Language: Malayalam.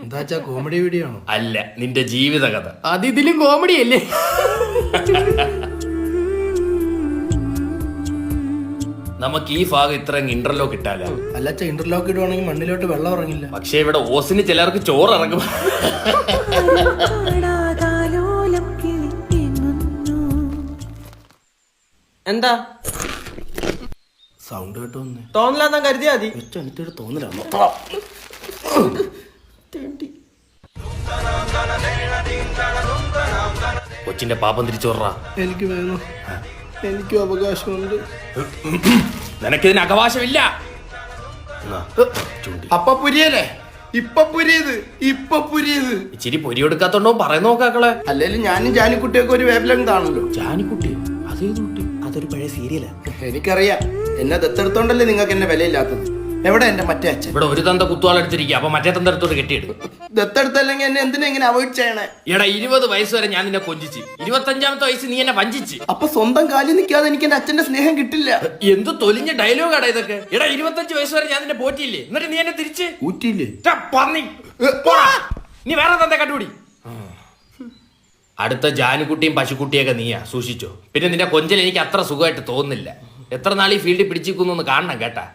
എന്താച്ചാ കോമഡി വീഡിയോ ആണോ? അല്ല, നിന്റെ ജീവിതകഥ. അത് ഇതിലും കോമഡി അല്ലേ? നമുക്ക് ഈ ഭാഗം ഇത്രയും ഇന്റർലോക്ക് ഇട്ടാല. അല്ലച്ച ഇന്റർലോക്ക് ഇടുവാണെങ്കിൽ മണ്ണിലോട്ട് വെള്ളം ഇറങ്ങില്ല. പക്ഷെ ഇവിടെ ഓസിന് ചിലർക്ക് ചോറ് ഇറങ്ങും. എന്താ സൗണ്ട് കേട്ടോന്ന് തോന്നലാന്നാ കരുതിയാ മതി. എനിക്കൊരു തോന്നലാണോ? കൊച്ചിന്റെ പാപം തിരിച്ചോറാ. എനിക്ക് വേണം, എനിക്കും അവകാശമുണ്ട്. നിനക്കിതിന് അവകാശമില്ല. അപ്പ പുരിയല്ലേ? ഇപ്പൊ പുരിയത് ഇച്ചിരി പൊരി എടുക്കാത്തോണ്ടോ പറയുന്ന നോക്കാക്കളെ. അല്ലേലും ഞാനും ജാനിക്കുട്ടിയൊക്കെ ഒരു വേവ് ലെങ്ത് ആണല്ലോ. ജാനിക്കുട്ടി അതേത് കുട്ടി? അതൊരു പഴയ സീരിയലാ. എനിക്കറിയാം, എന്നെ ദത്തെടുത്തോണ്ടല്ലേ നിങ്ങൾക്ക് എന്നെ വിലയില്ലാത്തത്. എവിടെ എന്റെ മറ്റേ അച്ഛൻ? ഇവിടെ ഒരു തന്ത കുത്തുവാളെടുത്തിരിക്കുക. അപ്പൊ മറ്റേ തന്ത എടുത്തോട്ട് കെട്ടിയെടുക്കും. ദത്തെടുത്തല്ലെങ്കിൽ എന്നെ എന്തിനാ ഇങ്ങനെ അവോയ്ഡ് ചെയ്യണേ? എടാ 20 വയസ്സ് വരെ ഞാൻ നിന്നെ കൊഞ്ചിച്ച്, 25ാമത്തെ വയസ്സ് നീ എന്നെ വഞ്ചിച്ച്. അപ്പൊ സ്വന്തം കാലിൽ നിൽക്കാതെ എനിക്ക് എന്റെ അച്ഛന്റെ സ്നേഹം കിട്ടില്ല. എന്ത് തൊലിഞ്ഞ ഡയലോഗാടാ ഇതൊക്കെ. എടാ 25 വയസ്സ് വരെ ഞാൻ നിന്നെ പോറ്റിയില്ലേ, എന്നിട്ട് നീ എന്നെ തിരിച്ച് ഊറ്റിയില്ലേ? പന്നി പോടാ. നീ വേറെ തന്ത കണ്ടുപിടി. അടുത്ത ജാനുകുട്ടിയും പശുക്കുട്ടിയൊക്കെ നീയാ, സൂക്ഷിച്ചോ. പിന്നെ നിന്റെ കൊഞ്ചൽ എനിക്ക് അത്ര സുഖമായിട്ട് തോന്നുന്നില്ല. എത്ര നാൾ ഈ ഫീൽഡിൽ പിടിച്ചിരിക്കുന്നു കാണണം കേട്ടാ.